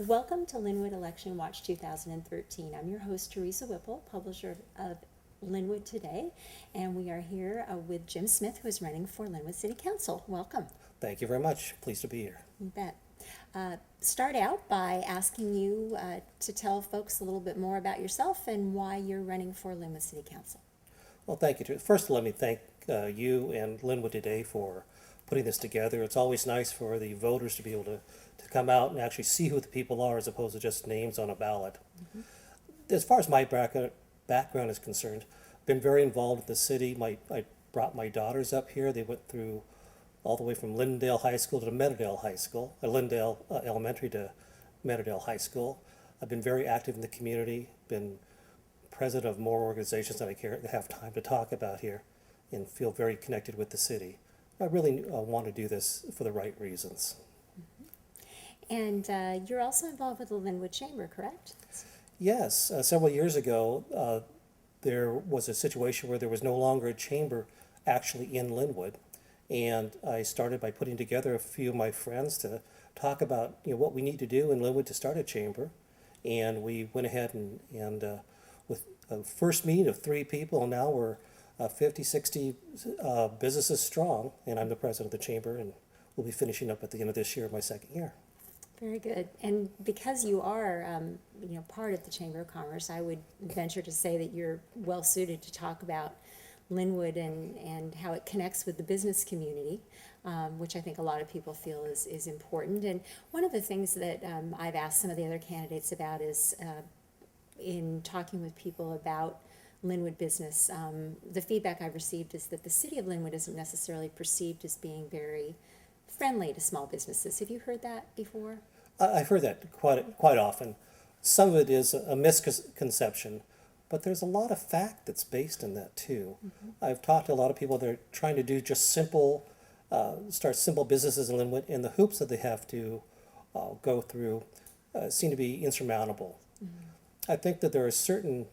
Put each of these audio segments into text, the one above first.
Welcome to Lynnwood Election Watch 2013. I'm your host, Teresa Wippel, publisher of Lynnwood Today, and we are here with Jim Smith, who is running for Lynnwood City Council. Welcome. Thank you very much. Pleased to be here. You bet. Start out by asking you to tell folks a little bit more about yourself and why you're running for Lynnwood City Council. Well, thank you. First, let me thank you and Lynnwood Today for putting this together. It's always nice for the voters to be able to come out and actually see who the people are as opposed to just names on a ballot. Mm-hmm. As far as my background is concerned, I've been very involved with the city. I brought my daughters up here. They went through all the way from Lindale High School to Meadowdale High School, Lindale Elementary to Meadowdale High School. I've been very active in the community, been president of more organizations than I have time to talk about here, and feel very connected with the city. I really want to do this for the right reasons. And you're also involved with the Lynnwood Chamber, correct? Yes. Several years ago, there was a situation where there was no longer a chamber actually in Lynnwood. And I started by putting together a few of my friends to talk about what we need to do in Lynnwood to start a chamber. And we went ahead and with a first meeting of 3 people, and now we're 50, 60 businesses strong. And I'm the president of the chamber, and we'll be finishing up at the end of this year, my second year. Very good. And because you are, part of the Chamber of Commerce, I would venture to say that you're well suited to talk about Lynnwood and how it connects with the business community, which I think a lot of people feel is important. And one of the things that I've asked some of the other candidates about is in talking with people about Lynnwood business, the feedback I've received is that the city of Lynnwood isn't necessarily perceived as being very friendly to small businesses. Have you heard that before? I've heard that quite often. Some of it is a misconception, but there's a lot of fact that's based in that too. Mm-hmm. I've talked to a lot of people that are trying to do just start simple businesses in Lynnwood, and the hoops that they have to go through seem to be insurmountable. Mm-hmm. I think that there are certain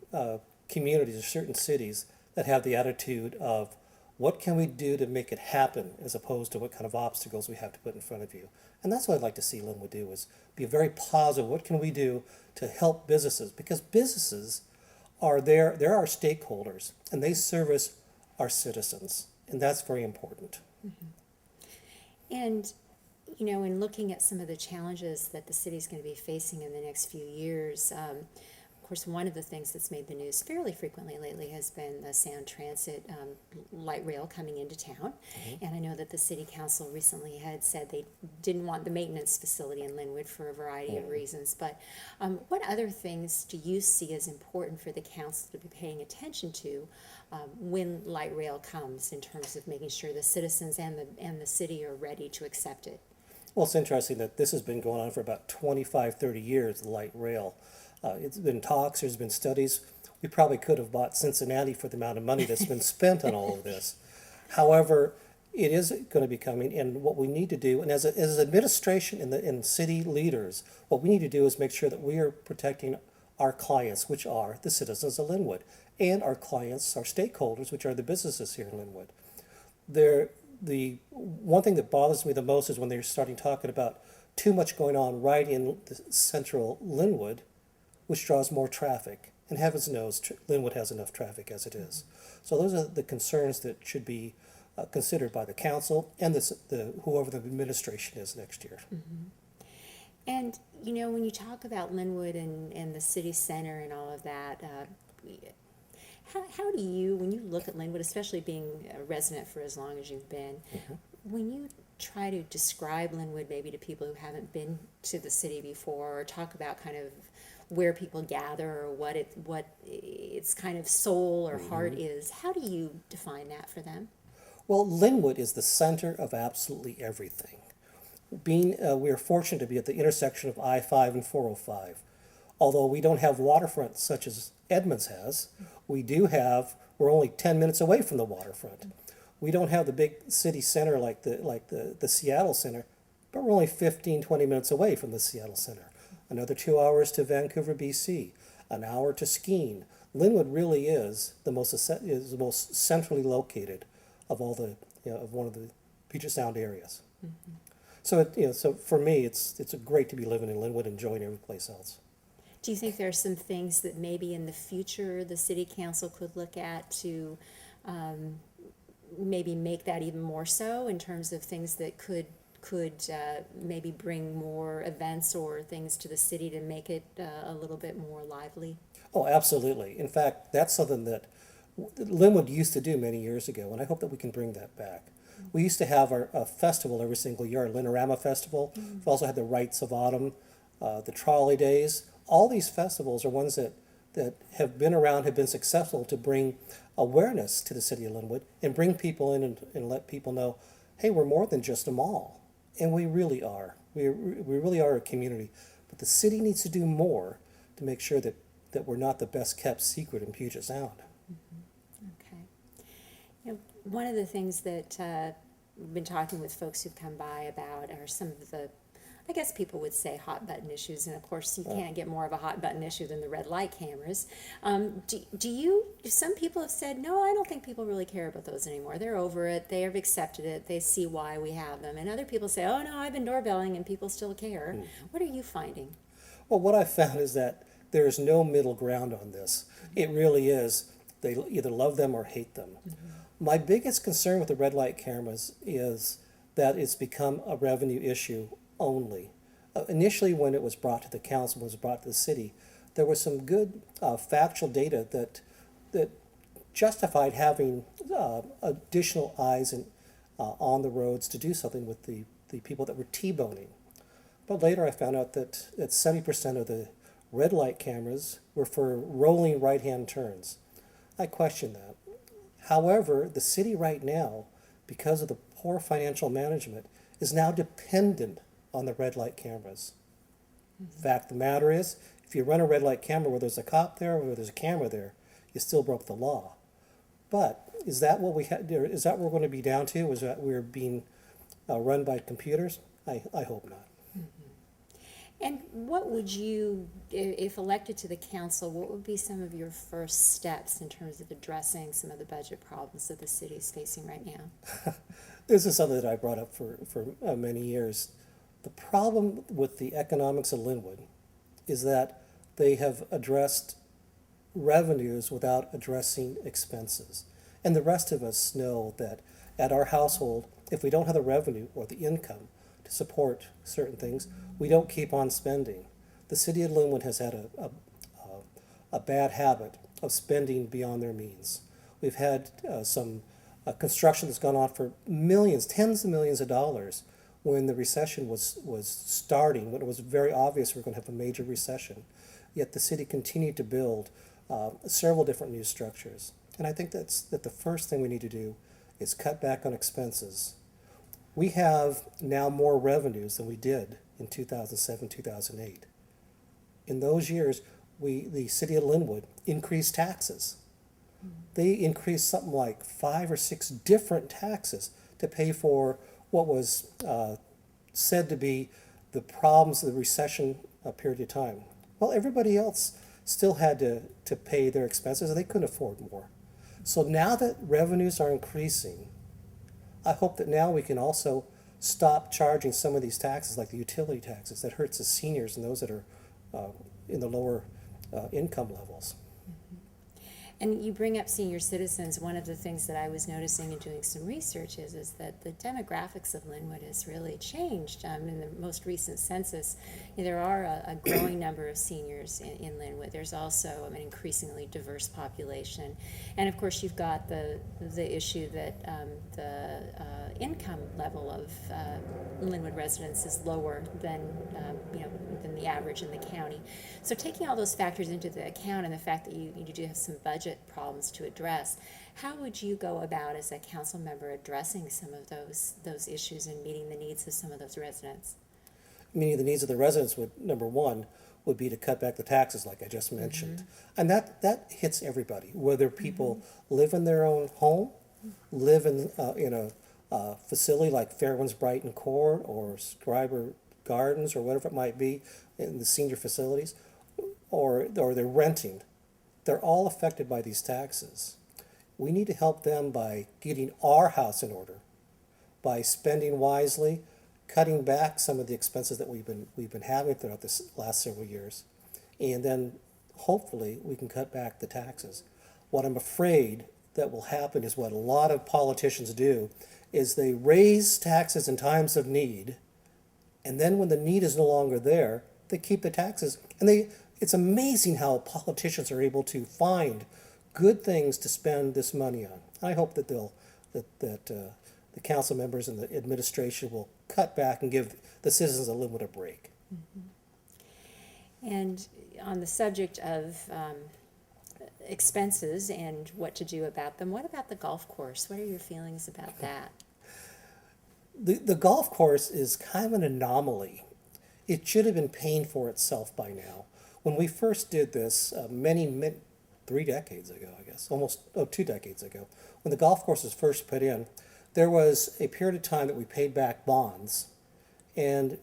communities or certain cities that have the attitude of, what can we do to make it happen, as opposed to what kind of obstacles we have to put in front of you. And that's what I'd like to see Lynnwood do, is be very positive. What can we do to help businesses? Because businesses they're our stakeholders, and they service our citizens, and that's very important. Mm-hmm. And, in looking at some of the challenges that the city's going to be facing in the next few years, of course, one of the things that's made the news fairly frequently lately has been the Sound Transit light rail coming into town. Mm-hmm. And I know that the City Council recently had said they didn't want the maintenance facility in Lynnwood for a variety of reasons. But what other things do you see as important for the council to be paying attention to when light rail comes, in terms of making sure the citizens and the city are ready to accept it? Well, it's interesting that this has been going on for about 25, 30 years, the light rail. It's been talks, there's been studies. We probably could have bought Cincinnati for the amount of money that's been spent on all of this. However, it is going to be coming, and what we need to do, and as administration and city leaders, what we need to do is make sure that we are protecting our clients, which are the citizens of Lynnwood, and our clients, our stakeholders, which are the businesses here in Lynnwood. The one thing that bothers me the most is when they're starting talking about too much going on right in the central Lynnwood, which draws more traffic. And heavens knows, Lynnwood has enough traffic as it is. So those are the concerns that should be considered by the council and whoever the administration is next year. Mm-hmm. And, when you talk about Lynnwood and the city center and all of that, how do you, when you look at Lynnwood, especially being a resident for as long as you've been, mm-hmm. when you try to describe Lynnwood maybe to people who haven't been to the city before, or talk about kind of where people gather, or what its kind of soul or heart is, how do you define that for them? Well, Lynnwood is the center of absolutely everything. We are fortunate to be at the intersection of I-5 and 405. Although we don't have waterfront such as Edmonds has, we're only 10 minutes away from the waterfront. We don't have the big city center like the Seattle Center, but we're only 15, 20 minutes away from the Seattle Center. Another 2 hours to Vancouver, BC, an hour to skiing. Lynnwood really is the most centrally located of all of one of the Puget Sound areas. Mm-hmm. So so for me, it's great to be living in Lynnwood, enjoying every place else. Do you think there are some things that maybe in the future the city council could look at to maybe make that even more so in terms of things that could maybe bring more events or things to the city to make it a little bit more lively? Oh, absolutely. In fact, that's something that Lynnwood used to do many years ago, and I hope that we can bring that back. We used to have a festival every single year, our Linnorama Festival. We've also had the Rites of Autumn, the Trolley Days. All these festivals are ones that have been around, have been successful to bring awareness to the city of Lynnwood and bring people in and let people know, hey, we're more than just a mall. And we really are. We really are a community. But the city needs to do more to make sure that we're not the best kept secret in Puget Sound. Okay. One of the things that we've been talking with folks who've come by about are some of the, I guess people would say, hot button issues. And of course, you can't get more of a hot button issue than the red light cameras. Some people have said, no, I don't think people really care about those anymore. They're over it. They have accepted it. They see why we have them. And other people say, oh, no, I've been doorbelling and people still care. What are you finding? Well, what I've found is that there is no middle ground on this. It really is. They either love them or hate them. My biggest concern with the red light cameras is that it's become a revenue issue only. Initially, when it was brought to the council, was brought to the city, there was some good factual data that justified having additional eyes on the roads to do something with the people that were T-boning. But later I found out that 70% of the red light cameras were for rolling right-hand turns. I question that. However, the city right now, because of the poor financial management, is now dependent on the red light cameras. Fact of the matter is, if you run a red light camera where there's a cop there or where there's a camera there, you still broke the law. But is that what we is that what we're going to be down to? Is that we're being run by computers? I hope not. And what would you, if elected to the council, what would be some of your first steps in terms of addressing some of the budget problems that the city is facing right now? This is something that I brought up for many years. The problem with the economics of Lynnwood is that they have addressed revenues without addressing expenses. And the rest of us know that at our household, if we don't have the revenue or the income to support certain things, we don't keep on spending. The city of Lynnwood has had a bad habit of spending beyond their means. We've had some construction that's gone on for millions, tens of millions of dollars when the recession was starting, when it was very obvious we were going to have a major recession. Yet the city continued to build several different new structures. And I think that the first thing we need to do is cut back on expenses. We have now more revenues than we did in 2007, 2008. In those years, the city of Lynnwood increased taxes. They increased something like 5 or 6 different taxes to pay for what was said to be the problems of the recession period of time. Well, everybody else still had to pay their expenses, and they couldn't afford more. So now that revenues are increasing, I hope that now we can also stop charging some of these taxes, like the utility taxes, that hurts the seniors and those that are in the lower income levels. And you bring up senior citizens. One of the things that I was noticing in doing some research is that the demographics of Lynnwood has really changed. In the most recent census, there are a growing number of seniors in Lynnwood. There's also an increasingly diverse population. And of course, you've got the issue that the income level of Lynnwood residents is lower than than the average in the county. So taking all those factors into the account and the fact that you do have some budget problems to address, how would you go about as a council member addressing some of those issues and meeting the needs of some of those residents? Meaning the needs of the residents would, number one, would be to cut back the taxes like I just mentioned. And that hits everybody, whether people live in their own home, live in a facility like Fairwinds Brighton Court or Scriber Gardens or whatever it might be in the senior facilities, or they're renting. They're all affected by these taxes. We need to help them by getting our house in order, by spending wisely, cutting back some of the expenses that we've been having throughout this last several years, and then hopefully we can cut back the taxes. What I'm afraid that will happen is what a lot of politicians do is they raise taxes in times of need, and then when the need is no longer there, they keep the taxes. And it's amazing how politicians are able to find good things to spend this money on. I hope that the council members and the administration will cut back and give the citizens of Lynnwood a break. And on the subject of expenses and what to do about them, what about the golf course? What are your feelings about that? The golf course is kind of an anomaly. It should have been paying for itself by now. When we first did this, 3 decades ago, I guess, 2 decades ago, when the golf course was first put in, there was a period of time that we paid back bonds, and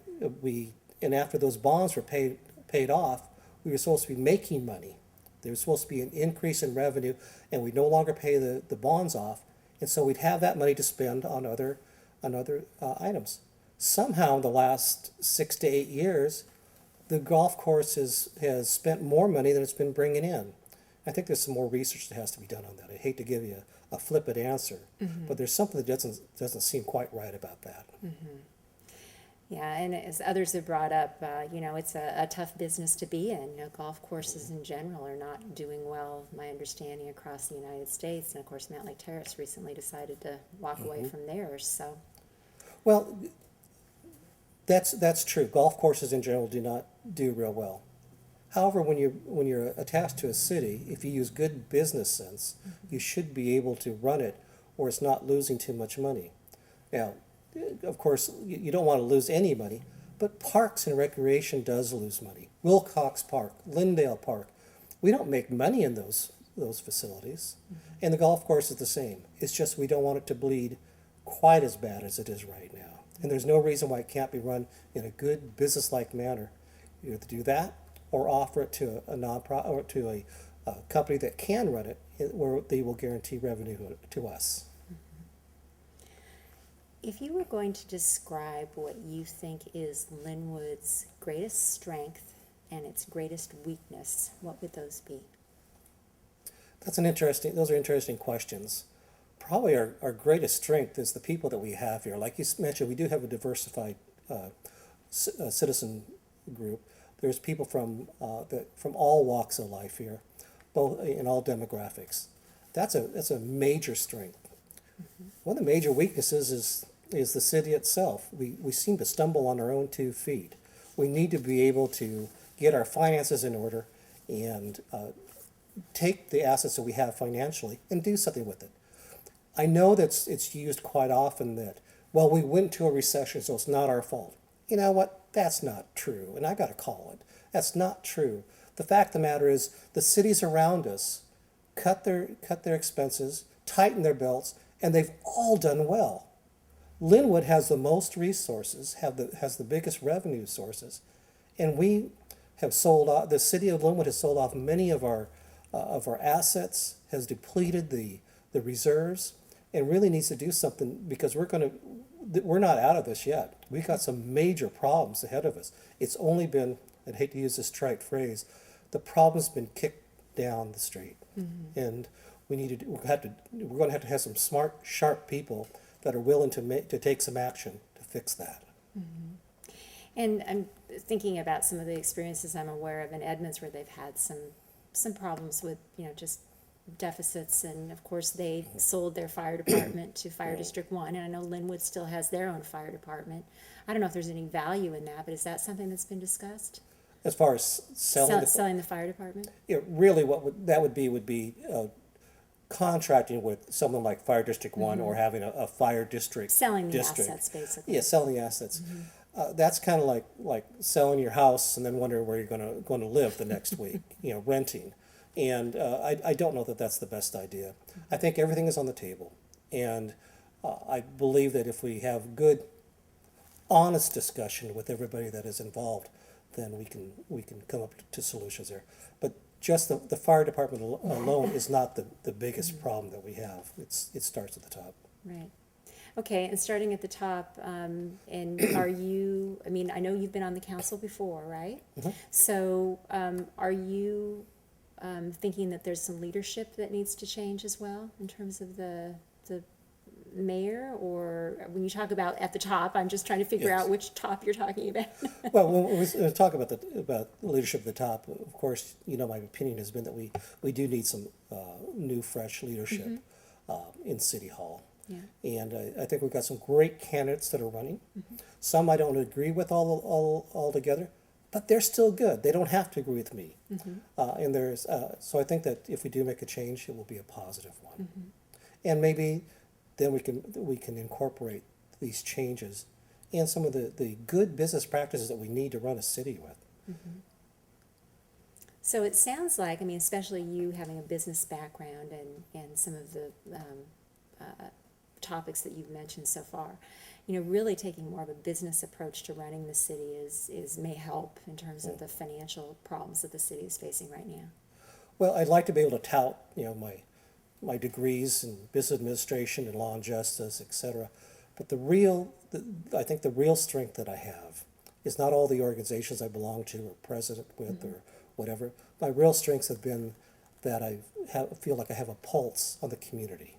after those bonds were paid off, we were supposed to be making money. There was supposed to be an increase in revenue, and we'd no longer pay the bonds off, and so we'd have that money to spend on other items. Somehow, in the last 6 to 8 years, the golf course has spent more money than it's been bringing in. I think there's some more research that has to be done on that. I hate to give you a flippant answer, but there's something that doesn't seem quite right about that. Yeah, and as others have brought up, it's a tough business to be in. Golf courses in general are not doing well, my understanding, across the United States. And of course, Mountlake Terrace recently decided to walk away from theirs. So, well, that's true. Golf courses in general do not do real well. However, when you're attached to a city, if you use good business sense, you should be able to run it where it's not losing too much money. Now, of course, you don't want to lose any money, but parks and recreation does lose money. Wilcox Park, Lyndale Park, we don't make money in those facilities, and the golf course is the same. It's just we don't want it to bleed quite as bad as it is right now, and there's no reason why it can't be run in a good business-like manner. You have to do that, or offer it to a nonprofit or to a company that can run it, where they will guarantee revenue to us. if you were going to describe what you think is Lynnwood's greatest strength and its greatest weakness, what would those be? Those are interesting questions. Probably our greatest strength is the people that we have here. Like you mentioned, we do have a diversified citizen group. There's people from all walks of life here, both in all demographics. That's a major strength. Mm-hmm. One of the major weaknesses is the city itself. We seem to stumble on our own 2 feet. We need to be able to get our finances in order and take the assets that we have financially and do something with it. I know that it's used quite often that, well, we went to a recession, so it's not our fault. You know what? That's not true, and I got to call it. That's not true. The fact of the matter is the cities around us cut their expenses, tighten their belts, and they've all done well. Lynnwood has the most resources, has the biggest revenue sources, and we have sold off. The city of Lynnwood has sold off many of our assets, has depleted the reserves, and really needs to do something because we're not out of this yet. We've got some major problems ahead of us. It's only been, I'd hate to use this trite phrase, the problem's been kicked down the street, mm-hmm. and we're going to have some smart, sharp people that are willing to take some action to fix that. Mm-hmm. And I'm thinking about some of the experiences I'm aware of in Edmonds where they've had some problems with just deficits, and of course they sold their fire department to Fire District 1, and I know Lynnwood still has their own fire department. I don't know if there's any value in that, but is that something that's been discussed? As far as selling the fire department? Really that would be contracting with someone like Fire District 1, mm-hmm. or having a fire district. Selling the assets, basically. Yeah, selling the assets. Mm-hmm. That's kind of like selling your house and then wondering where you're going to live the next week, renting. And I don't know that that's the best idea. I think everything is on the table. And I believe that if we have good, honest discussion with everybody that is involved, then we can come up to solutions there. But just the fire department alone is not the biggest problem that we have. It starts at the top. Right. Okay, and starting at the top, and are you, I mean, I know you've been on the council before, right? Mhm. So, are you, thinking that there's some leadership that needs to change as well in terms of the mayor? Or when you talk about at the top, I'm just trying to figure Yes. out which top you're talking about. Well, when we talk about about leadership at the top, of course, you know, my opinion has been that we do need some new, fresh leadership in City Hall. Yeah. And I think we've got some great candidates that are running. Some I don't agree with all together, but they're still good. They don't have to agree with me. And so I think that if we do make a change, it will be a positive one. And maybe then we can incorporate these changes and some of the good business practices that we need to run a city with. So it sounds like, I mean, especially you having a business background and some of the topics that you've mentioned so far, you know, really taking more of a business approach to running the city may help in terms of the financial problems that the city is facing right now. Well, I'd like to be able to tout, you know, my degrees in business administration and law and justice, et cetera. But I think the real strength that I have is not all the organizations I belong to or president with or whatever. My real strengths have been that feel like I have a pulse on the community.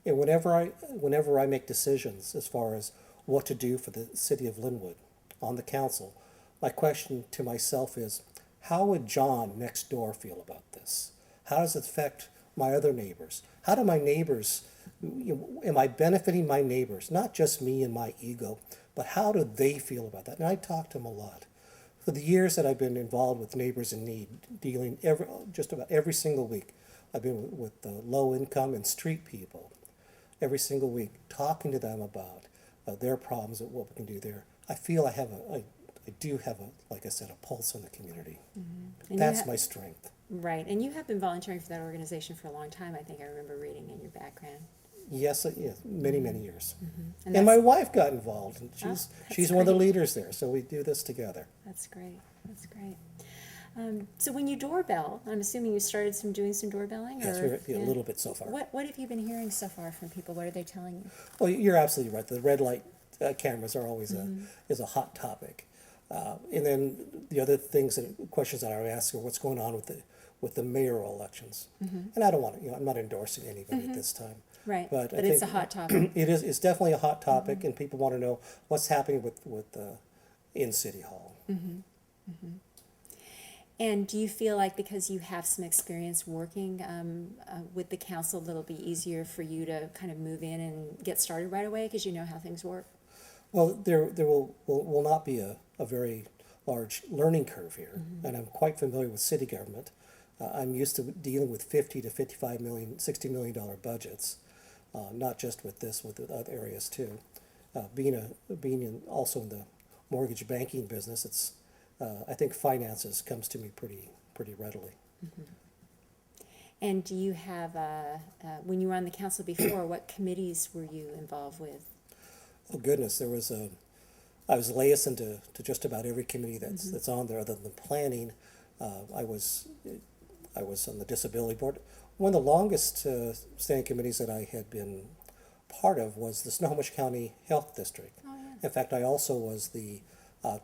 And whenever I make decisions as far as what to do for the city of Lynnwood on the council, my question to myself is, how would John next door feel about this? How does it affect my other neighbors? How do my neighbors, am I benefiting my neighbors? Not just me and my ego, but how do they feel about that? And I talk to them a lot. For the years that I've been involved with neighbors in need, dealing just about every single week, I've been with the low income and street people every single week, talking to them about their problems and what we can do there. I feel I do have like I said, a pulse on the community. And That's my strength. right, and you have been volunteering for that organization for a long time, I think I remember reading in your background. Yes, many, many years. And And my that's- wife got involved, and that's she's one of the great. leaders there, so we do this together. That's great, that's great. So when you doorbell, I'm assuming you started doing some doorbelling? Yes, or, a little bit so far. What have you been hearing so far from people? What are they telling you? Well, you're absolutely right. The red light cameras are always is a hot topic. And then the other questions that I would ask are what's going on with the mayoral elections. And I don't want to, I'm not endorsing anybody at this time. Right, But I it's a think hot topic. it's definitely a hot topic, and people want to know what's happening in City Hall. And do you feel like because you have some experience working with the council, that it'll be easier for you to kind of move in and get started right away because you know how things work? Well, there will not be a very large learning curve here, and I'm quite familiar with city government. I'm used to dealing with 50 to 55 million, $60 million budgets, not just with this, with the other areas too. Also in the mortgage banking business, it's I think finances comes to me pretty readily. And do you have, when you were on the council before, what committees were you involved with? Oh goodness, I was liaison to just about every committee that's on there other than planning. I was on the disability board. One of the longest standing committees that I had been part of was the Snohomish County Health District. Oh, yeah. In fact, I also was the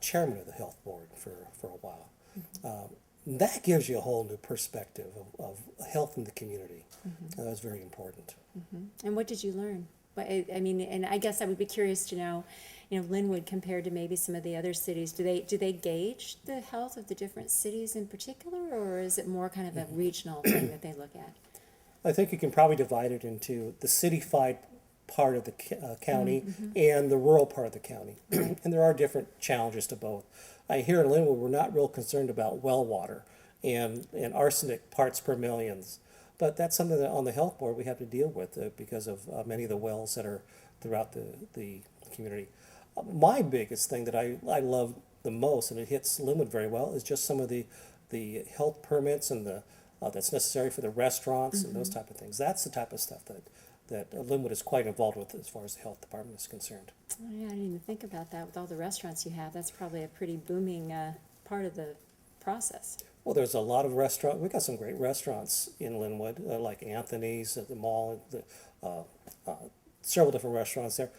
chairman of the health board for a while. That gives you a whole new perspective of health in the community. That was very important. And what did you learn? But I mean, and I guess I would be curious to know, you know, Lynnwood compared to maybe some of the other cities, do they gauge the health of the different cities in particular, or is it more kind of a regional thing that they look at? I think you can probably divide it into the city-fied part of the county and the rural part of the county. And there are different challenges to both. Here in Lynnwood, we're not real concerned about well water and arsenic parts per millions. But that's something that on the health board we have to deal with because of many of the wells that are throughout the community. My biggest thing that I love the most, and it hits Lynnwood very well, is just some of the health permits and that's necessary for the restaurants and those type of things. That's the type of stuff that Lynnwood is quite involved with as far as the health department is concerned. Oh, yeah, I didn't even think about that. With all the restaurants you have, that's probably a pretty booming part of the process. Well, there's a lot of restaurants. We've got some great restaurants in Lynnwood, like Anthony's at the mall, several different restaurants there.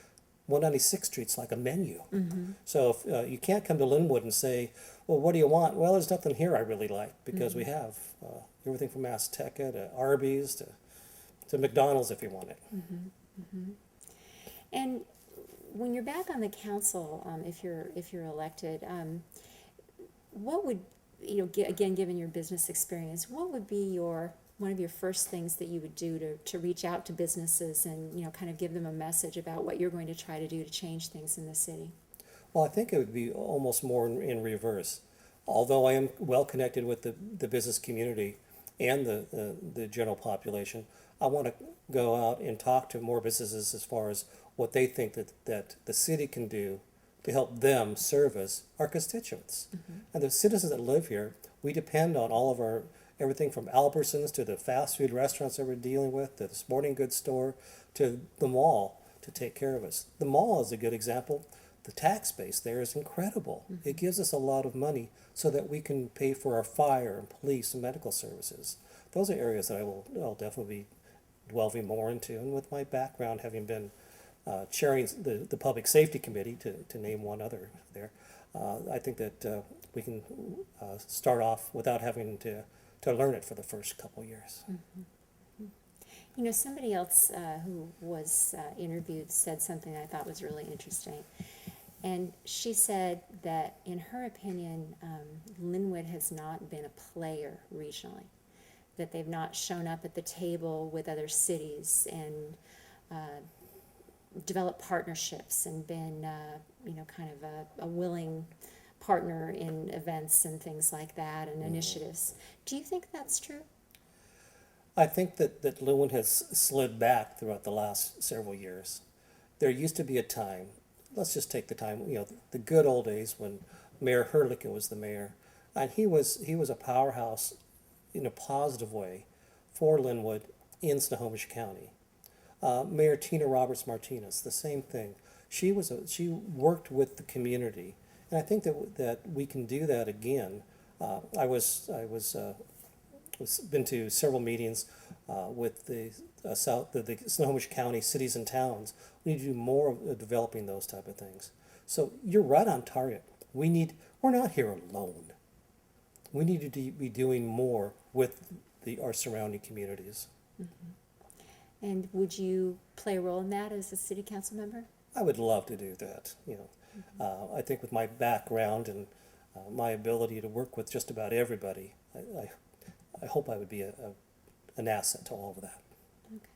196th Street's like a menu. So if you can't come to Lynnwood and say, well, what do you want? Well, there's nothing here I really like, because we have everything from Azteca to Arby's to McDonald's if you want it. And when you're back on the council, if you're elected, what would, again, given your business experience, what would be one of your first things that you would do to reach out to businesses and, kind of give them a message about what you're going to try to do to change things in the city? Well, I think it would be almost more in reverse. Although I am well connected with the business community and the general population, I want to go out and talk to more businesses as far as what they think that the city can do to help them service our constituents. And the citizens that live here, we depend on all of our, everything from Albertsons to the fast food restaurants that we're dealing with, to the sporting goods store, to the mall to take care of us. The mall is a good example. The tax base there is incredible. It gives us a lot of money so that we can pay for our fire and police and medical services. Those are areas that I'll definitely be delving more into. And with my background, having been chairing the Public Safety Committee, to name one other there, I think that we can start off without having to learn it for the first couple years. Somebody else who was interviewed said something I thought was really interesting. And she said that, in her opinion, Lynnwood has not been a player regionally, that they've not shown up at the table with other cities and developed partnerships and been, kind of a willing partner in events and things like that and initiatives. Do you think that's true? I think that Lynnwood has slid back throughout the last several years. There used to be a time, let's just take the time, the good old days when Mayor Herlicker was the mayor, and he was a powerhouse in a positive way for Lynnwood in Snohomish County. Mayor Tina Roberts Martinez, the same thing. She worked with the community, and I think that we can do that again. I was been to several meetings with the Snohomish County cities and towns. We need to do more of developing those type of things. So you're right on target. We're not here alone. We need to be doing more with our surrounding communities. And would you play a role in that as a city council member? I would love to do that. I think with my background and my ability to work with just about everybody, I hope I would be an asset to all of that. Okay.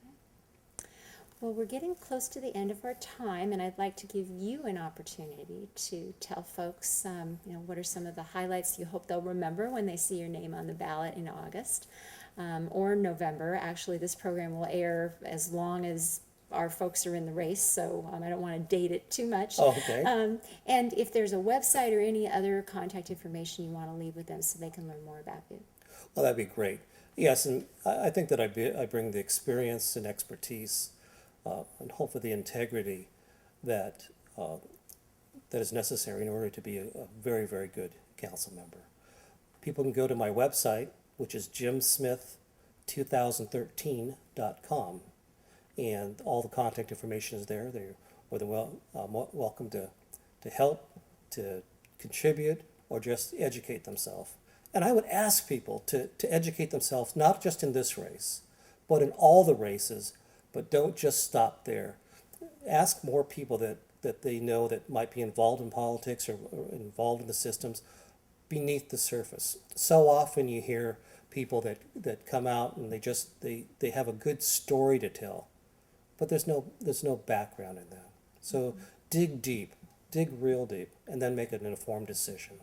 Well, we're getting close to the end of our time, and I'd like to give you an opportunity to tell folks, what are some of the highlights you hope they'll remember when they see your name on the ballot in August or November. Actually, this program will air as long as our folks are in the race, so I don't want to date it too much. Oh, okay. And if there's a website or any other contact information you want to leave with them so they can learn more about you. Well, that'd be great. Yes, and I think that I bring the experience and expertise and hopefully the integrity that is necessary in order to be a very, very good council member. People can go to my website, which is jimsmith2013.com, and all the contact information is there. They're welcome to help, to contribute, or just educate themselves. And I would ask people to educate themselves, not just in this race, but in all the races, but don't just stop there. Ask more people that they know that might be involved in politics or involved in the systems beneath the surface. So often you hear people that come out and they have a good story to tell, but there's no background in that. So dig deep, dig real deep, and then make an informed decision.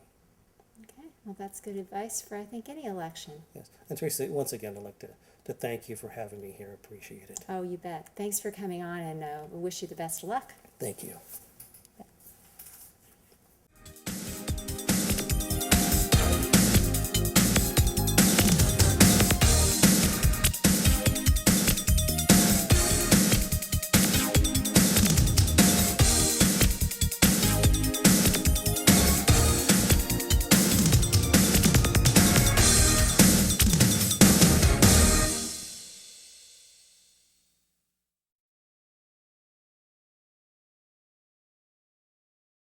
Okay, well, that's good advice for, I think, any election. Yes, and Teresa, once again, I'd like to thank you for having me here. Appreciate it. Oh, you bet. Thanks for coming on, and we wish you the best of luck. Thank you.